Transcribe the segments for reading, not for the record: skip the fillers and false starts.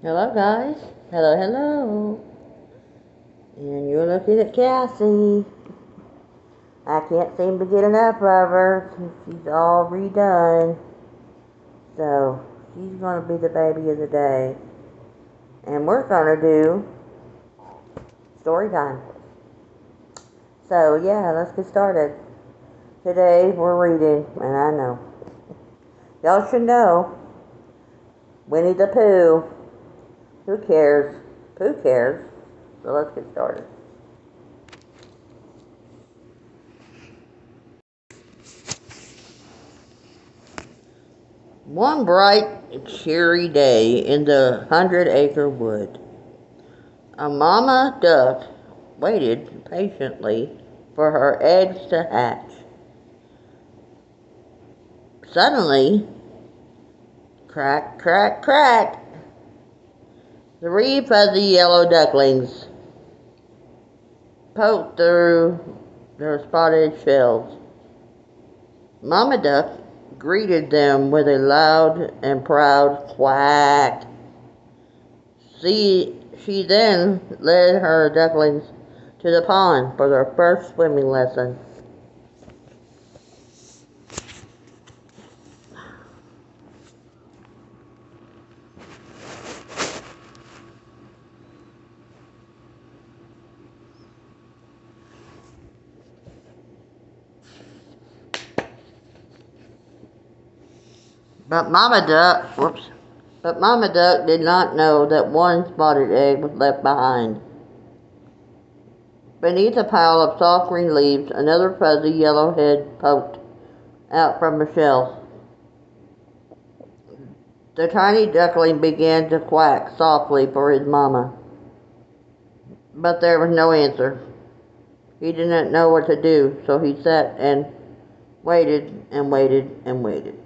Hello guys. Hello. And you're looking at Cassie. I can't seem to get enough of her. She's all redone. So she's going to be the baby of the day. And we're going to do story time. So yeah, let's get started. Today we're reading, and I know. Y'all should know, Winnie the Pooh. Who cares? Pooh cares. So let's get started. One bright, cheery day in the 100-acre wood, a mama duck waited patiently for her eggs to hatch. Suddenly, crack, crack, crack, 3 fuzzy yellow ducklings poked through their spotted shells. Mama Duck greeted them with a loud and proud quack. She then led her ducklings to the pond for their first swimming lesson. But Mama Duck did not know that one spotted egg was left behind. Beneath a pile of soft green leaves, another fuzzy yellow head poked out from the shell. The tiny duckling began to quack softly for his mama. But there was no answer. He didn't know what to do, so he sat and waited and waited and waited.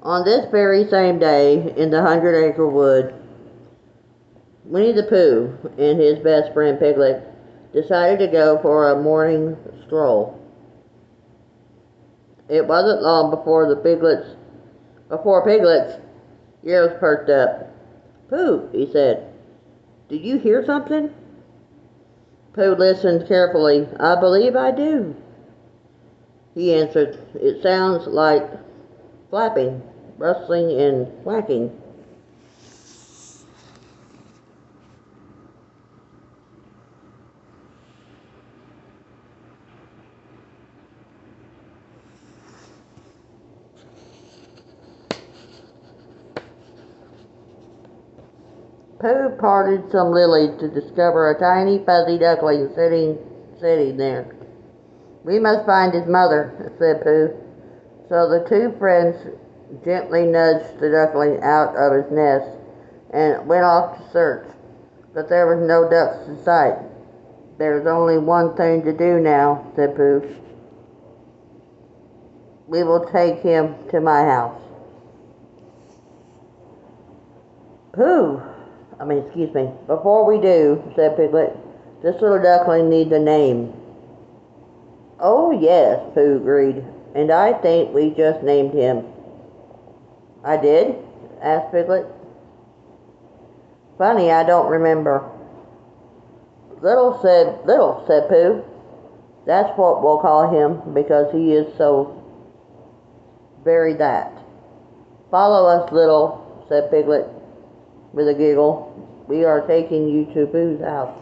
On this very same day, in the 100-acre wood, Winnie the Pooh and his best friend Piglet decided to go for a morning stroll. It wasn't long before Piglet's ears perked up. "Pooh," he said, "did you hear something?" Pooh listened carefully. "I believe I do," he answered. "It sounds like flapping, rustling, and quacking." Pooh parted some lilies to discover a tiny fuzzy duckling sitting there. "We must find his mother," said Pooh. So the two friends gently nudged the duckling out of his nest and went off to search. But there was no ducks in sight. "There's only one thing to do now," said Pooh. "We will take him to my house." "Pooh, excuse me. Before we do," said Piglet, "this little duckling needs a name." "Oh, yes," Pooh agreed, "and I think we just named him." "I did?" asked Piglet. "Funny, I don't remember." Little, said Pooh. "That's what we'll call him, because he is so very that." "Follow us, Little," said Piglet with a giggle. "We are taking you to Pooh's house."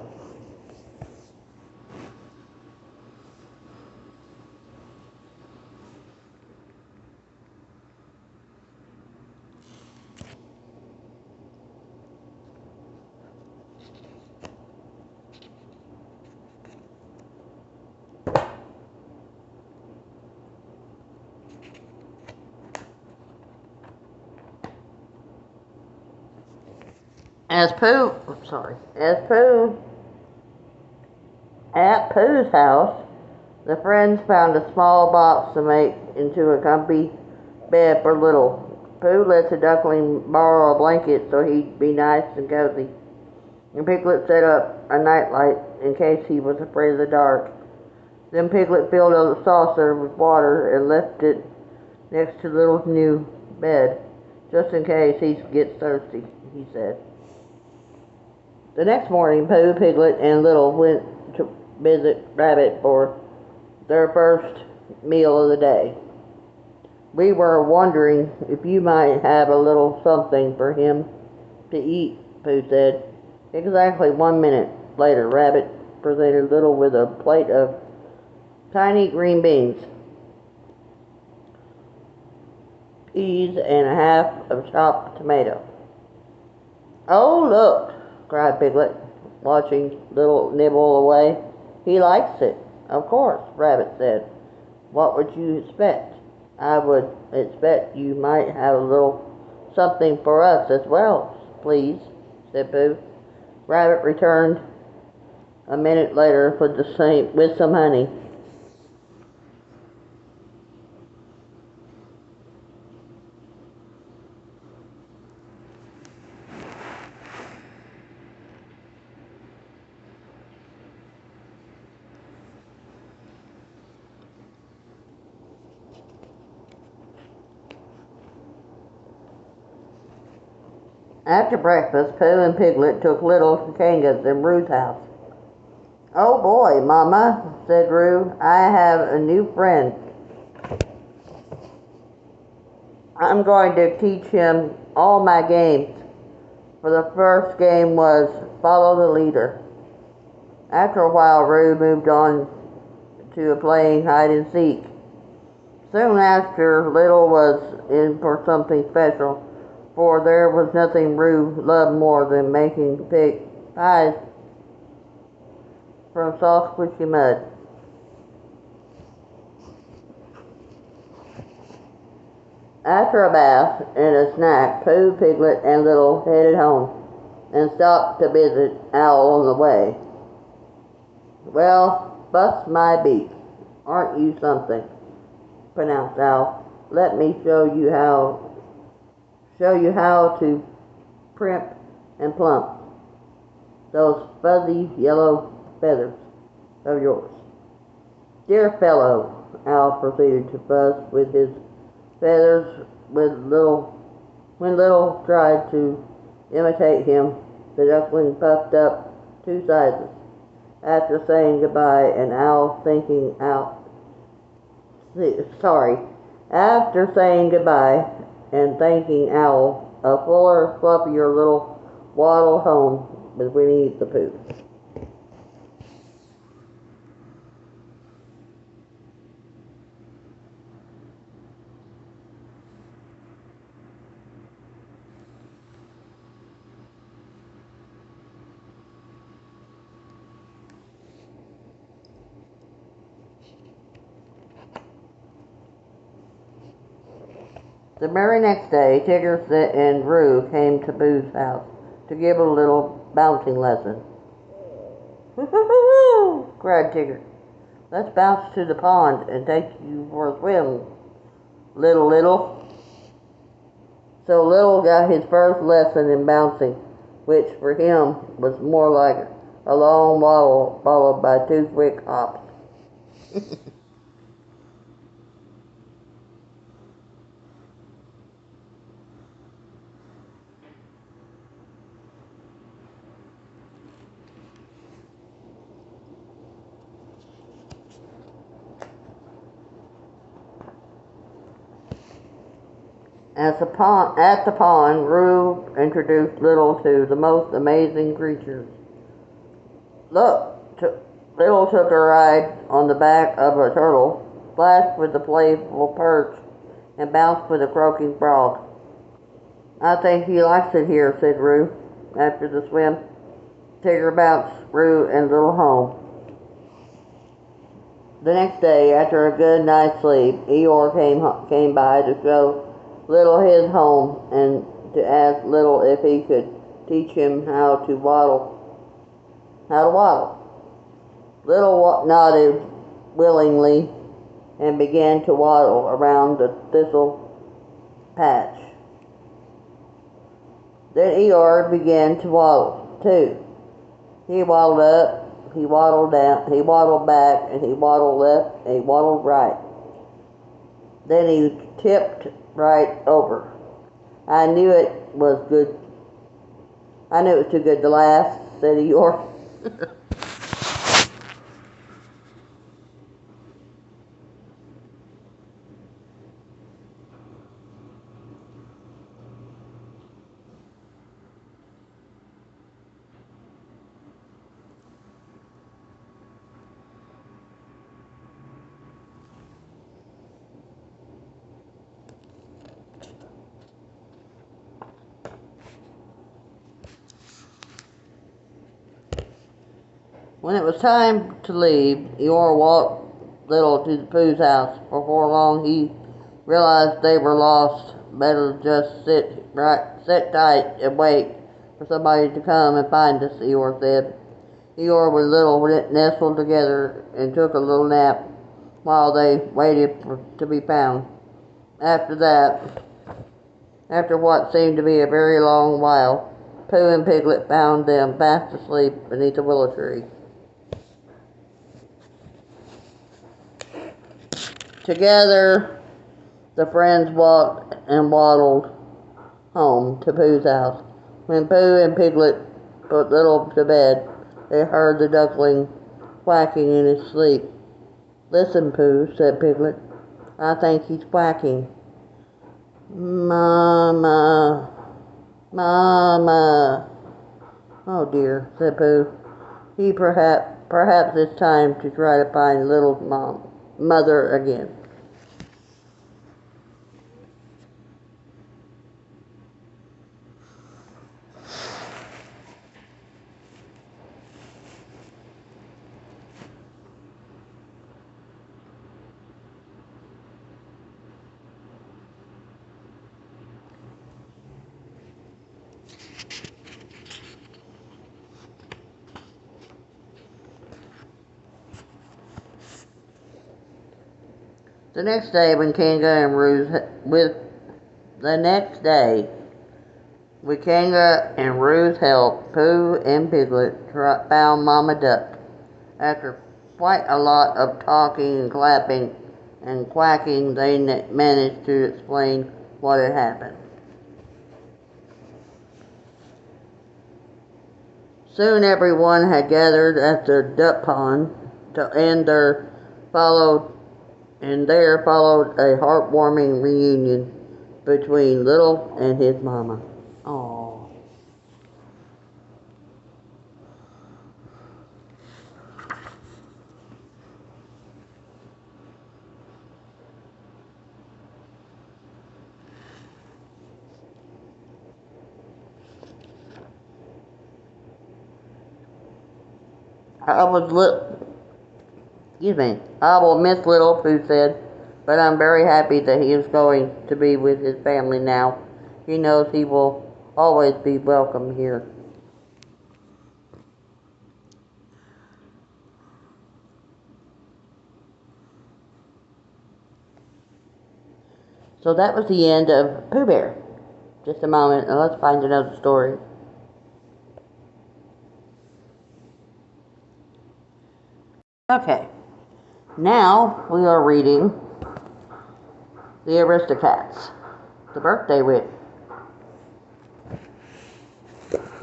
As Pooh, as Pooh, At Pooh's house, the friends found a small box to make into a comfy bed for Little. Pooh let the duckling borrow a blanket so he'd be nice and cozy, and Piglet set up a nightlight in case he was afraid of the dark. Then Piglet filled a saucer with water and left it next to Little's new bed, just in case he gets thirsty, he said. The next morning, Pooh, Piglet, and Little went to visit Rabbit for their first meal of the day. "We were wondering if you might have a little something for him to eat," Pooh said. Exactly 1 minute later, Rabbit presented Little with a plate of tiny green beans, peas, and a half of chopped tomato. "Oh, look!" cried Piglet, watching Little nibble away. "He likes it." "Of course," Rabbit said. "What would you expect?" "I would expect you might have a little something for us as well, please," said Pooh. Rabbit returned a minute later with some honey. After breakfast, Pooh and Piglet took Little to Kanga's and Rue's house. "Oh boy, Mama," said Rue, "I have a new friend. I'm going to teach him all my games." For the first game was Follow the Leader. After a while, Rue moved on to playing hide and seek. Soon after, Little was in for something special, for there was nothing Rue loved more than making pig pies from soft, squishy mud. After a bath and a snack, Pooh, Piglet, and Little headed home and stopped to visit Owl on the way. "Well, bust my beak, aren't you something?" pronounced Owl. "Let me show you how to primp and plump those fuzzy yellow feathers of yours." "Dear fellow," Owl proceeded to fuss with his feathers when Little tried to imitate him. The duckling puffed up 2 sizes. After saying goodbye and After saying goodbye and thanking Owl, a fuller, fluffier little waddled home with Winnie the Pooh. The very next day, Tigger and Roo came to Boo's house to give a little bouncing lesson. "Hoo-hoo-hoo-hoo!" cried Tigger. "Let's bounce to the pond and take you for a swim, Little." So Little got his first lesson in bouncing, which for him was more like a long waddle followed by 2 quick hops. At the pond, Roo introduced Little to the most amazing creatures. "Look!" Little took a ride on the back of a turtle, splashed with a playful perch, and bounced with a croaking frog. "I think he likes it here," said Roo, after the swim. Tigger bounced Roo and Little home. The next day, after a good night's sleep, Eeyore came by to show Little his home and to ask Little if he could teach him how to waddle. Little nodded willingly and began to waddle around the thistle patch. Then Eeyore began to waddle too. He waddled up, he waddled down, he waddled back, and he waddled left, and he waddled right. Then he tipped right over. I knew it was good. I knew it was too good to last, said Eeyore. When it was time to leave, Eeyore walked Little to the Pooh's house. Before long, he realized they were lost. Better just sit tight and wait for somebody to come and find us, Eeyore said. Eeyore and Little nestled together and took a little nap while they waited to be found. After that, after what seemed to be a very long while, Pooh and Piglet found them fast asleep beneath a willow tree. Together, the friends walked and waddled home to Pooh's house. When Pooh and Piglet put Little to bed, they heard the duckling quacking in his sleep. "Listen, Pooh," said Piglet. "I think he's quacking." "Mama, Mama." "Oh dear," said Pooh. Perhaps it's time to try to find Little's mother again. The next day, with Kanga and Rue's help, Pooh and Piglet found Mama Duck. After quite a lot of talking and clapping and quacking, they managed to explain what had happened. Soon everyone had gathered at the duck pond, and there followed a heartwarming reunion between Little and his mama. Aww. I will miss Little, Pooh said, but I'm very happy that he is going to be with his family now. He knows he will always be welcome here. So that was the end of Pooh Bear. Just a moment, and let's find another story. Okay, now we are reading The Aristocats, The Birthday Witch.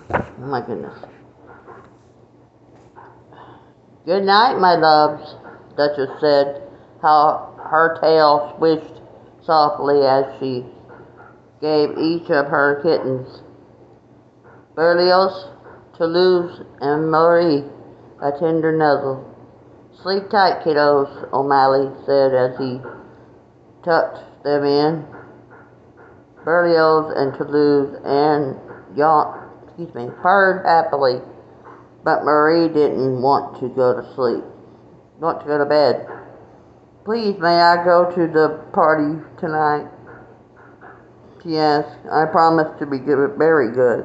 Oh my goodness. "Good night, my loves," Duchess said, how her tail swished softly as she gave each of her kittens, Berlioz, Toulouse, and Marie, a tender nuzzle. "Sleep tight, kiddos," O'Malley said as he tucked them in. Berlioz and Toulouse and purred happily, but Marie didn't want to go to bed. "Please, may I go to the party tonight?" she asked. "I promise to be very good."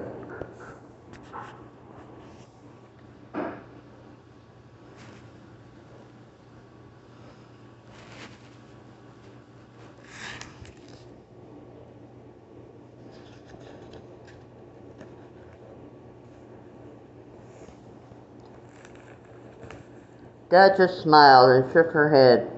Duchess smiled and shook her head.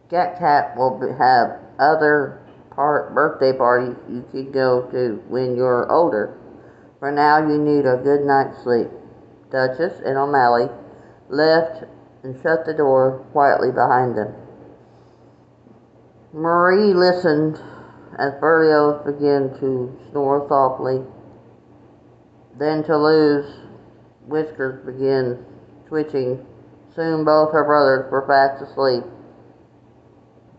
Cat Cat will have other birthday parties you can go to when you're older. For now, you need a good night's sleep. Duchess and O'Malley left and shut the door quietly behind them. Marie listened as Berlioz began to snore softly. Then Toulouse's whiskers began twitching. Soon both her brothers were fast asleep,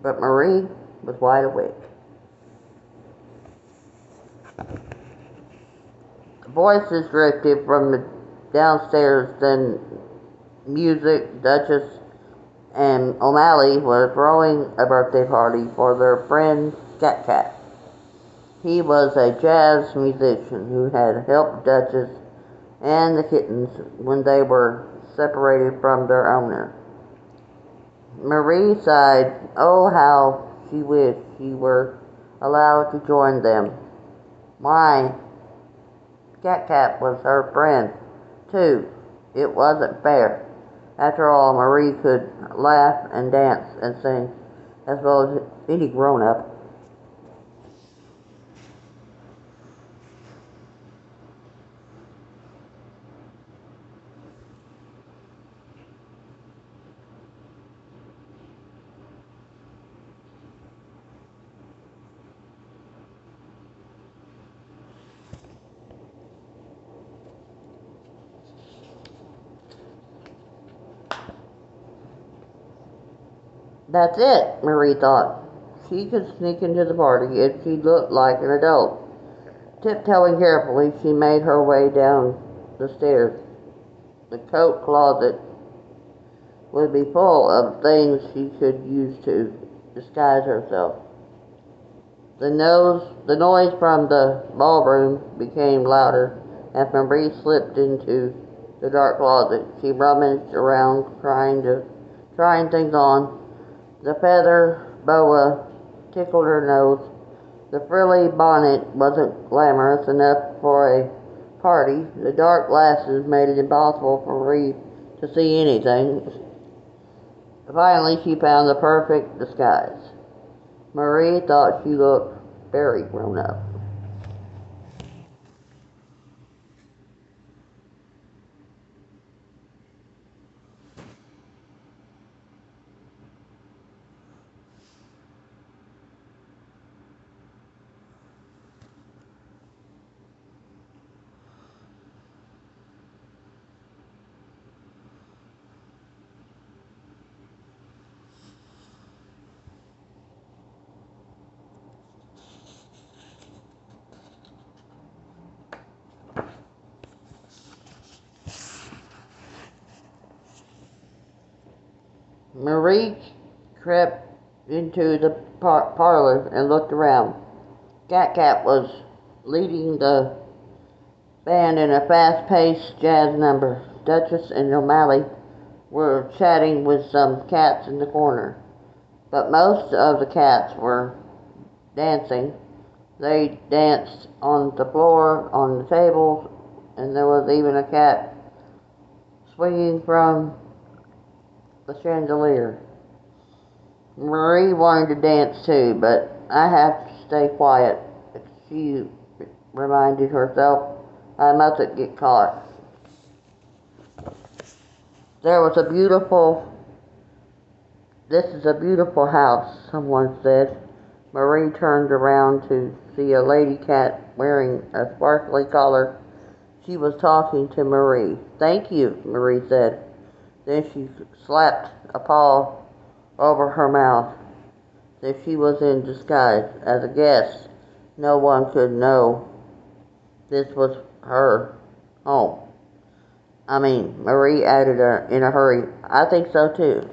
but Marie was wide awake. Voices drifted from the downstairs, then music. Duchess and O'Malley were throwing a birthday party for their friend Cat Cat. He was a jazz musician who had helped Duchess and the kittens when they were separated from their owner. Marie sighed. Oh, how she wished she were allowed to join them. My Cat Cat was her friend, too. It wasn't fair. After all, Marie could laugh and dance and sing as well as any grown-up. That's it, Marie thought. She could sneak into the party if she looked like an adult. Tiptoeing carefully, she made her way down the stairs. The coat closet would be full of things she could use to disguise herself. The noise from the ballroom became louder as Marie slipped into the dark closet. She rummaged around, trying things on. The feather boa tickled her nose. The frilly bonnet wasn't glamorous enough for a party. The dark glasses made it impossible for Marie to see anything. Finally, she found the perfect disguise. Marie thought she looked very grown up. Marie crept into the parlor and looked around. Cat Cat was leading the band in a fast-paced jazz number. Duchess and O'Malley were chatting with some cats in the corner, but most of the cats were dancing. They danced on the floor, on the tables, and there was even a cat swinging from the chandelier. Marie wanted to dance too, but I have to stay quiet, she reminded herself. I mustn't get caught. There was a beautiful This is a beautiful house, someone said. Marie turned around to see a lady cat wearing a sparkly collar. She was talking to Marie. Thank you, Marie said. Then she slapped a paw over her mouth. That she was in disguise as a guest. No one could know this was her home. Marie added in a hurry, I think so too.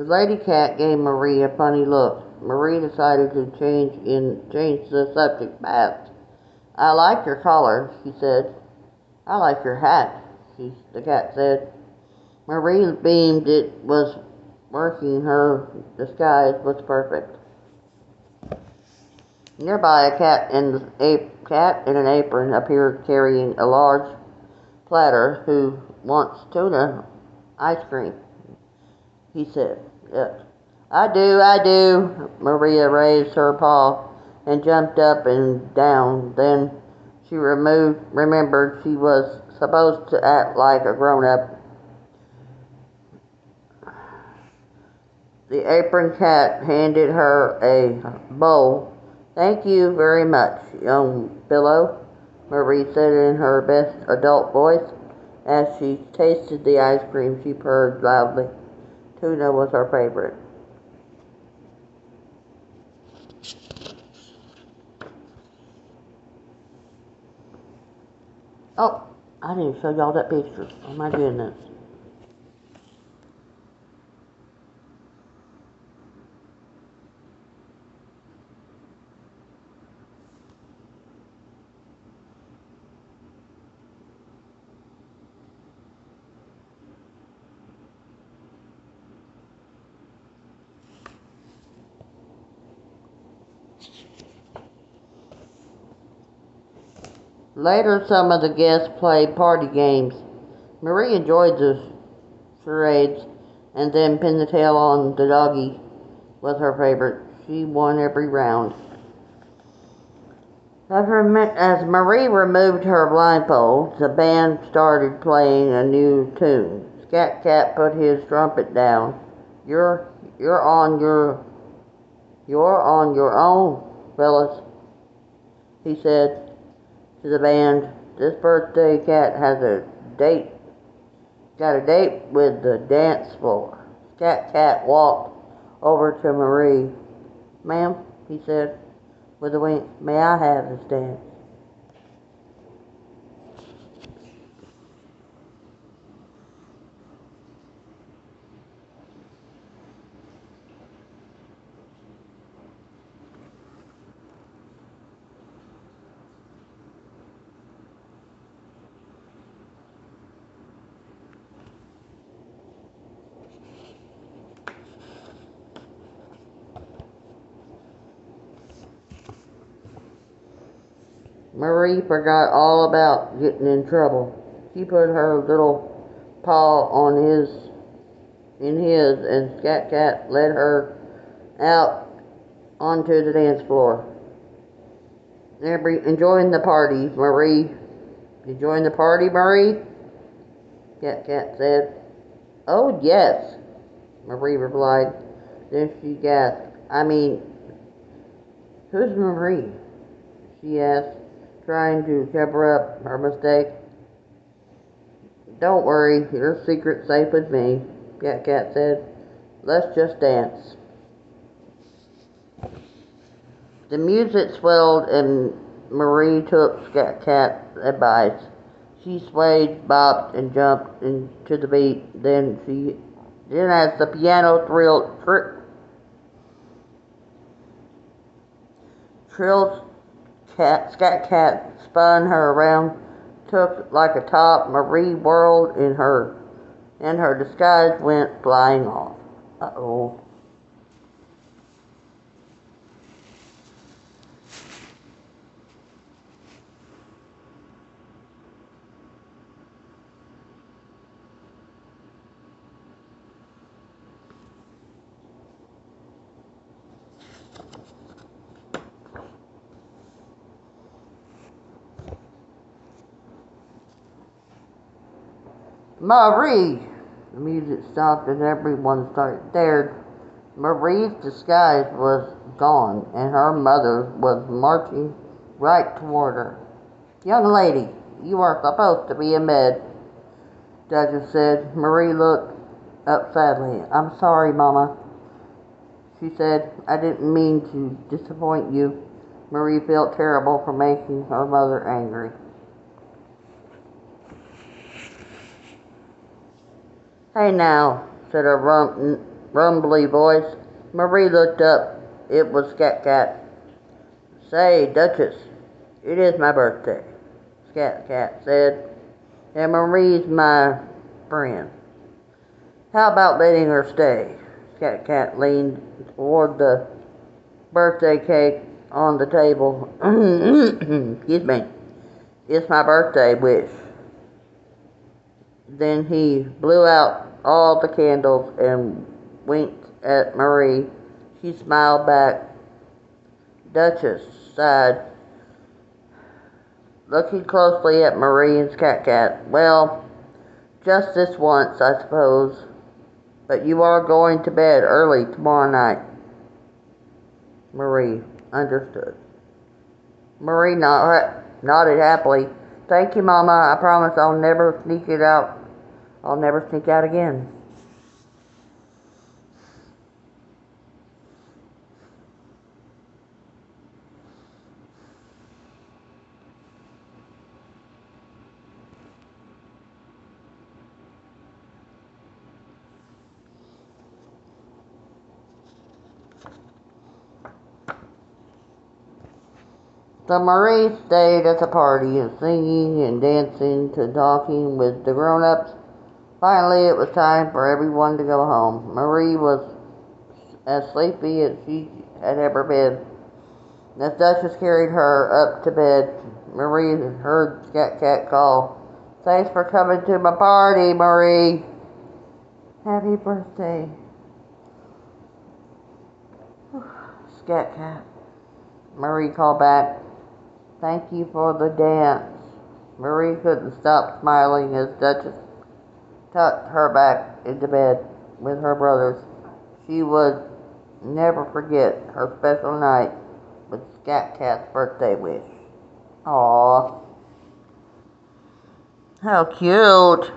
The lady cat gave Marie a funny look. Marie decided to change the subject fast. I like your collar, she said. I like your hat, the cat said. Marie beamed. It was working. Her disguise was perfect. Nearby, a cat in an apron appeared carrying a large platter. Who wants tuna ice cream? He said. Yes. I do. Maria raised her paw and jumped up and down. Then she remembered she was supposed to act like a grown-up. The apron cat handed her a bowl. Thank you very much, young fellow, Marie said in her best adult voice. As she tasted the ice cream, she purred loudly. Tuna was her favorite. Oh, I didn't show y'all that picture. Oh my goodness. Later, some of the guests played party games. Marie enjoyed the charades, and then pin the tail on the doggy was her favorite. She won every round. As Marie removed her blindfold, the band started playing a new tune. Scat Cat put his trumpet down. You're you're on your you're on your own, fellas, he said to the band. This birthday cat has got a date with the dance floor. Scat Cat walked over to Marie. Ma'am, he said with a wink, may I have this dance? Marie forgot all about getting in trouble. She put her little paw in his, and Scat Cat led her out onto the dance floor. Enjoying the party, Marie. Enjoying the party, Marie? Scat Cat said. Oh, yes, Marie replied. Then she gasped. I mean, who's Marie? She asked, trying to cover up her mistake. Don't worry, your secret's safe with me, Scat Cat said. Let's just dance. The music swelled and Marie took Scat Cat's advice. She swayed, bopped, and jumped into the beat. Then as the piano trilled, Scat Cat spun her around, took like a top. Marie whirled and her disguise went flying off. Uh-oh. Marie! The music stopped and everyone stared. Marie's disguise was gone and her mother was marching right toward her. Young lady, you are supposed to be in bed, Duchess said. Marie looked up sadly. I'm sorry, Mama, she said. I didn't mean to disappoint you. Marie felt terrible for making her mother angry. Hey now, said a rumbly voice. Marie looked up. It was Scat Cat. Say, Duchess, it is my birthday, Scat Cat said, and Marie's my friend. How about letting her stay? Scat Cat leaned toward the birthday cake on the table. Excuse me. It's my birthday wish. Then he blew out all the candles and winked at Marie. She smiled back. Duchess sighed, looking closely at Marie and Scat Cat. Well, just this once, I suppose. But you are going to bed early tomorrow night. Marie understood. Marie nodded happily. Thank you, Mama. I promise I'll never sneak out again. So Marie stayed at the party, and singing and dancing to talking with the grown-ups. Finally, it was time for everyone to go home. Marie was as sleepy as she had ever been. As Duchess carried her up to bed, Marie heard Scat Cat call, Thanks for coming to my party, Marie. Happy birthday, Scat Cat. Marie called back, Thank you for the dance. Marie couldn't stop smiling as Duchess tucked her back into bed with her brothers. She would never forget her special night with Scat Cat's birthday wish. Aww. How cute.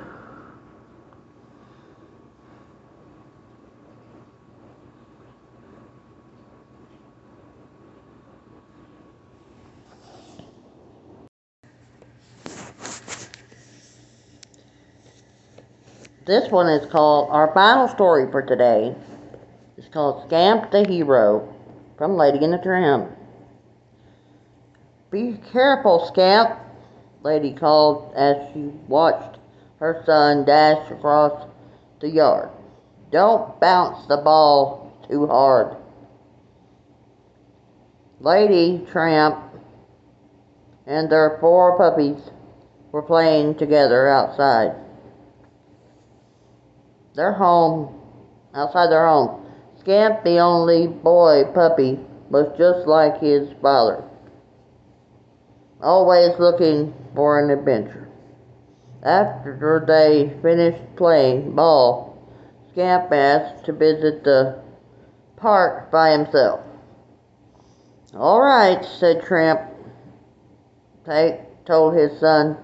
This one is called, our final story for today is called Scamp the Hero from Lady and the Tramp. Be careful, Scamp, Lady called as she watched her son dash across the yard. Don't bounce the ball too hard. Lady Tramp and their 4 puppies were playing together outside their home. Scamp, the only boy puppy, was just like his father, always looking for an adventure. After they finished playing ball, Scamp asked to visit the park by himself. All right, said Tramp, told his son,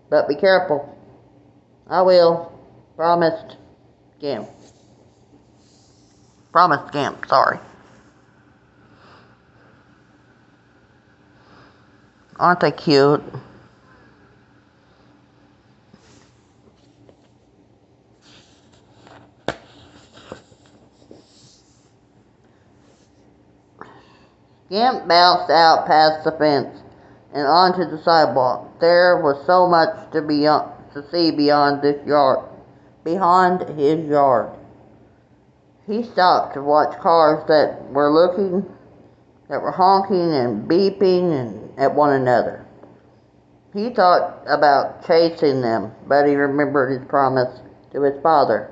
but be careful. I will, promised Scamp. Sorry. Aren't they cute? Scamp bounced out past the fence and onto the sidewalk. There was so much to see beyond his yard. He stopped to watch cars that were honking and beeping at one another. He thought about chasing them, but he remembered his promise to his father.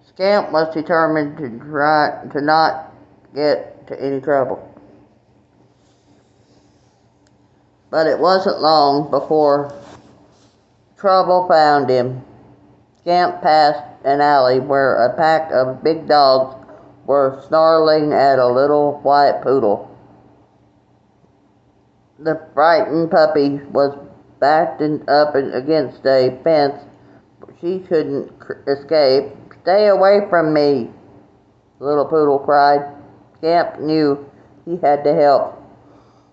Scamp was determined to not get to any trouble. But it wasn't long before trouble found him. Scamp passed an alley where a pack of big dogs were snarling at a little white poodle. The frightened puppy was backed up against a fence. She couldn't escape. Stay away from me, the little poodle cried. Scamp knew he had to help.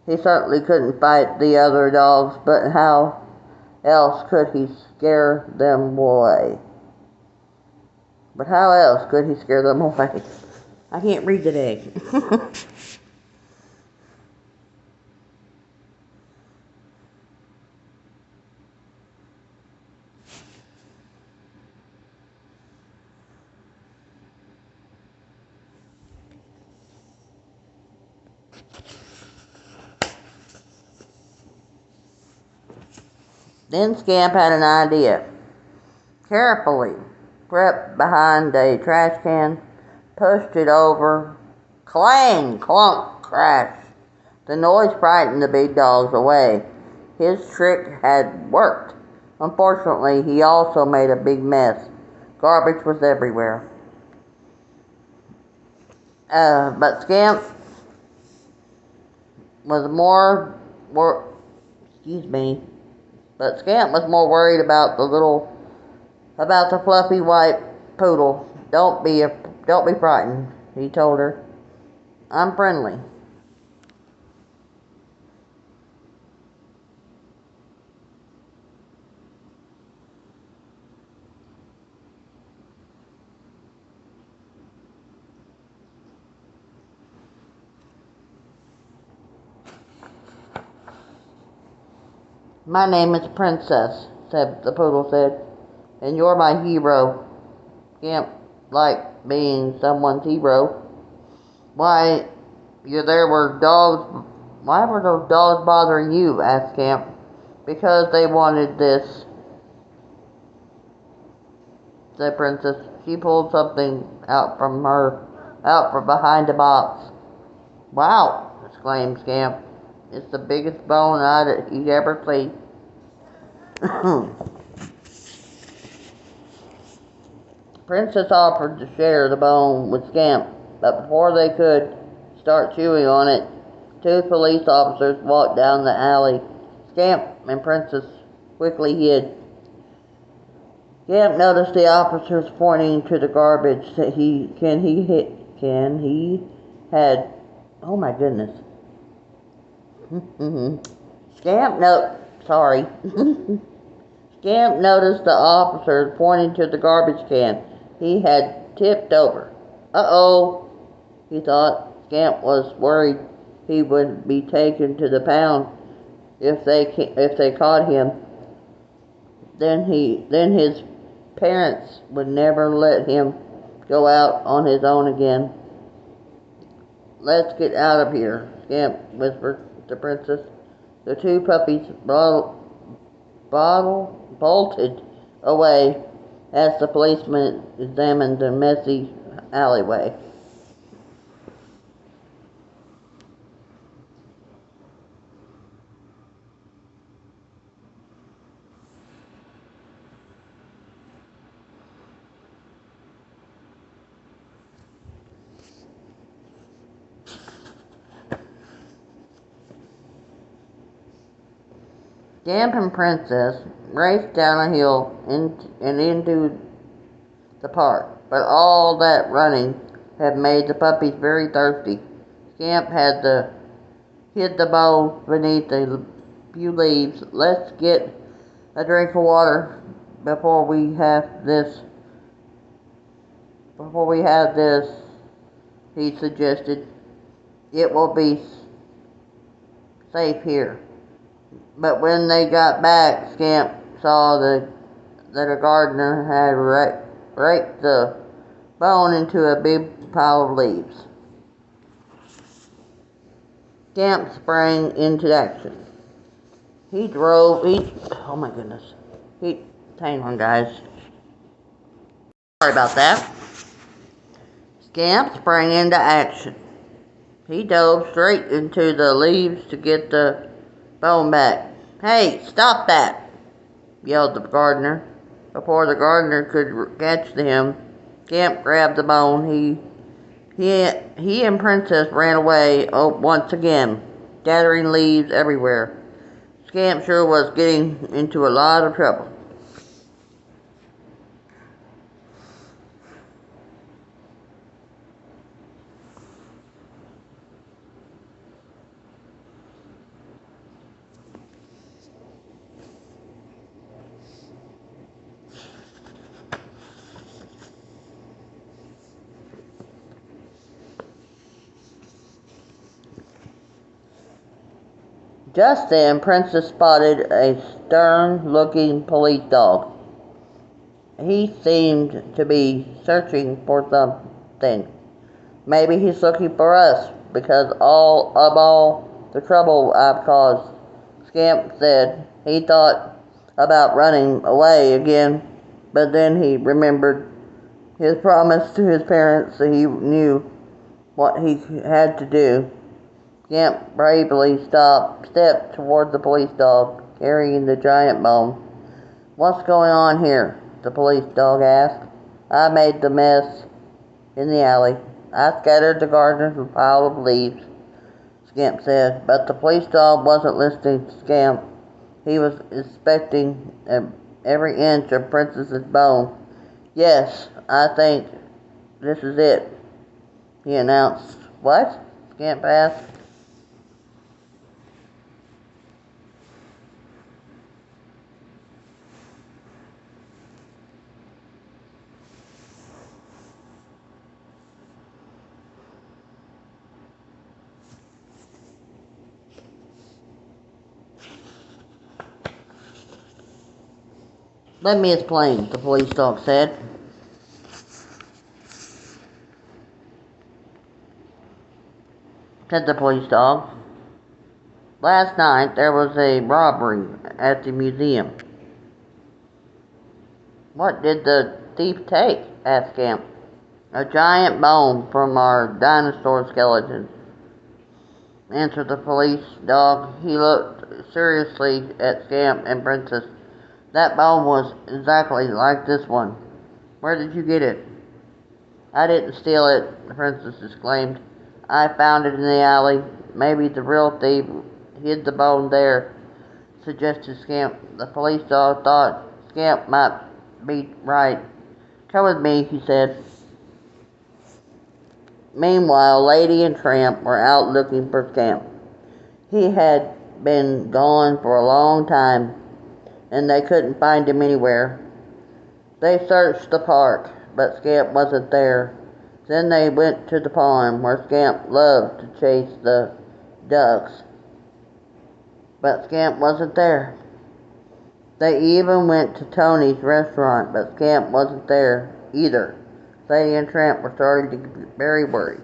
He certainly couldn't fight the other dogs, but how else could he scare them away? But how else could he scare them away? I can't read today. Then Scamp had an idea. Carefully crept behind a trash can, pushed it over. Clang! Clunk! Crash! The noise frightened the big dogs away. His trick had worked. Unfortunately, he also made a big mess. Garbage was everywhere. But Scamp was excuse me. But Scamp was more worried about the fluffy white poodle. Don't be frightened, he told her. I'm friendly. My name is Princess, the poodle said, and you're my hero. Scamp liked being someone's hero. Why, there were dogs. Why were those dogs bothering you? Asked Scamp. Because they wanted this, said Princess. She pulled something out from behind a box. Wow! Exclaimed Scamp. It's the biggest bone he'd ever seen. Princess offered to share the bone with Scamp, but before they could start chewing on it, two police officers walked down the alley. Scamp and Princess quickly hid. Scamp noticed the officers pointing to the garbage that he had. Oh my goodness. Scamp no sorry. Scamp noticed the officers pointing to the garbage can he had tipped over. Uh-oh, he thought. Scamp was worried he would be taken to the pound if they caught him. Then his parents would never let him go out on his own again. Let's get out of here, Scamp whispered to Princess. The two puppies bolted away as the policeman examined the messy alleyway. Scamp and Princess raced down a hill and into the park, but all that running had made the puppies very thirsty. Scamp hid the bowl beneath a few leaves. Let's get a drink of water before we have this, he suggested. It will be safe here. But when they got back, Scamp saw that a gardener had raked the bone into a big pile of leaves. Scamp sprang into action. Oh my goodness. Hang on guys. Sorry about that. Scamp sprang into action. He dove straight into the leaves to get the bone back. Hey, stop that! Yelled the gardener. Before the gardener could catch him, Scamp grabbed the bone. He and Princess ran away once again, gathering leaves everywhere. Scamp sure was getting into a lot of trouble. Just then, Princess spotted a stern-looking police dog. He seemed to be searching for something. Maybe he's looking for us because all the trouble I've caused, Scamp said. He thought about running away again, but then he remembered his promise to his parents, so he knew what he had to do. Scamp bravely stepped toward the police dog, carrying the giant bone. "What's going on here?" the police dog asked. "I made the mess in the alley. I scattered the garden with a pile of leaves," Scamp said. But the police dog wasn't listening to Scamp. He was inspecting every inch of Princess's bone. "Yes, I think this is it," he announced. "What?" Scamp asked. "Let me explain," the police dog said. Said the police dog. "Last night there was a robbery at the museum." "What did the thief take?" asked Scamp. "A giant bone from our dinosaur skeleton," answered the police dog. He looked seriously at Scamp and Princess. "That bone was exactly like this one. Where did you get it?" "I didn't steal it," the princess exclaimed. "I found it in the alley. Maybe the real thief hid the bone there," suggested Scamp. The police dog thought Scamp might be right. "Come with me," he said. Meanwhile, Lady and Tramp were out looking for Scamp. He had been gone for a long time, and they couldn't find him anywhere. They searched the park, but Scamp wasn't there. Then they went to the pond, where Scamp loved to chase the ducks, but Scamp wasn't there. They even went to Tony's restaurant, but Scamp wasn't there either. Lady and Tramp were starting to get very worried.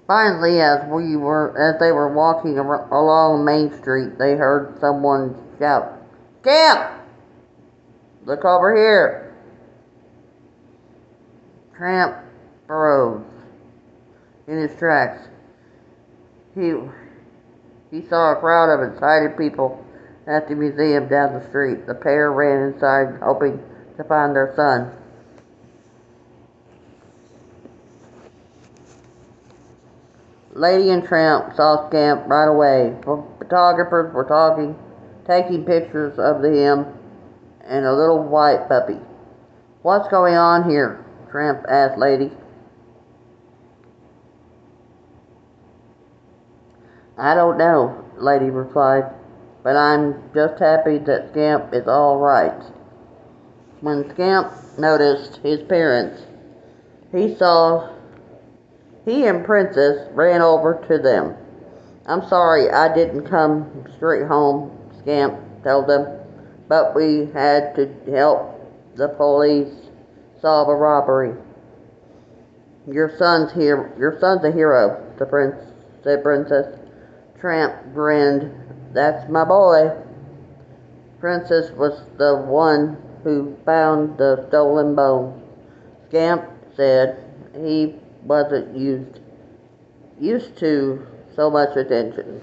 Finally, as they were walking along Main Street, they heard someone shout, "Scamp! Look over here!" Tramp froze in his tracks. He he saw a crowd of excited people at the museum down the street. The pair ran inside, hoping to find their son. Lady and Tramp saw Scamp right away. Photographers were taking pictures of him and a little white puppy. "What's going on here?" Tramp asked Lady. "I don't know," Lady replied, "but I'm just happy that Scamp is all right." When Scamp noticed his parents, he saw he and Princess ran over to them. "I'm sorry I didn't come straight home," Scamp told them, "but we had to help the police solve a robbery." Your son's a hero," said Princess. Tramp grinned. "That's my boy." Princess was the one who found the stolen bone. Scamp said he wasn't used to so much attention.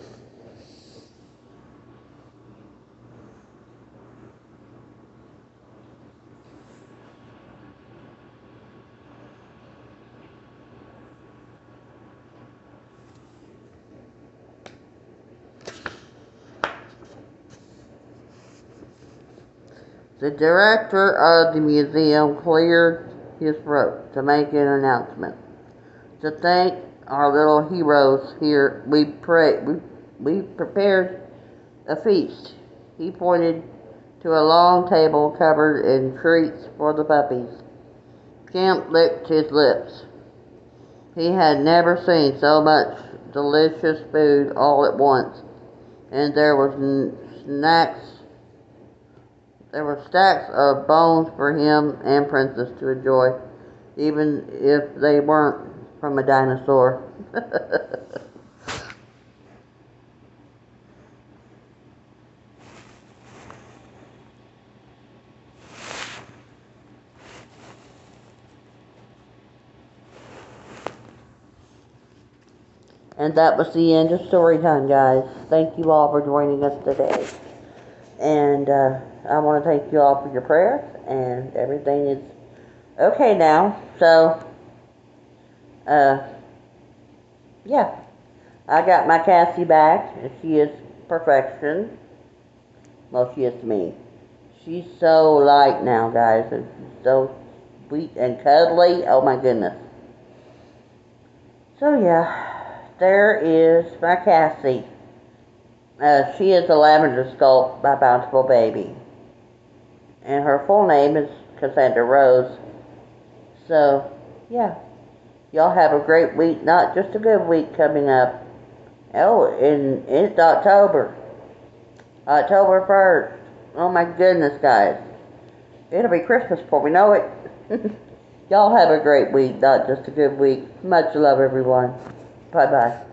The director of the museum cleared his throat to make an announcement. "To thank our little heroes here, we prepared a feast. He pointed to a long table covered in treats for the puppies. Camp licked his lips. He had never seen so much delicious food all at once, and there were stacks of bones for him and Princess to enjoy, even if they weren't from a dinosaur. And that was the end of story time, guys. Thank you all for joining us today. And I want to thank you all for your prayers, and everything is okay now. So, yeah, I got my Cassie back, and she is perfection. Well, she is to me. She's so light now, guys, and she's so sweet and cuddly. Oh my goodness. So yeah, there is my Cassie. She is a lavender sculpt by Bountiful Baby. And her full name is Cassandra Rose. So, yeah. Y'all have a great week. Not just a good week coming up. Oh, and it's October. October 1st. Oh my goodness, guys. It'll be Christmas before we know it. Y'all have a great week. Not just a good week. Much love, everyone. Bye-bye.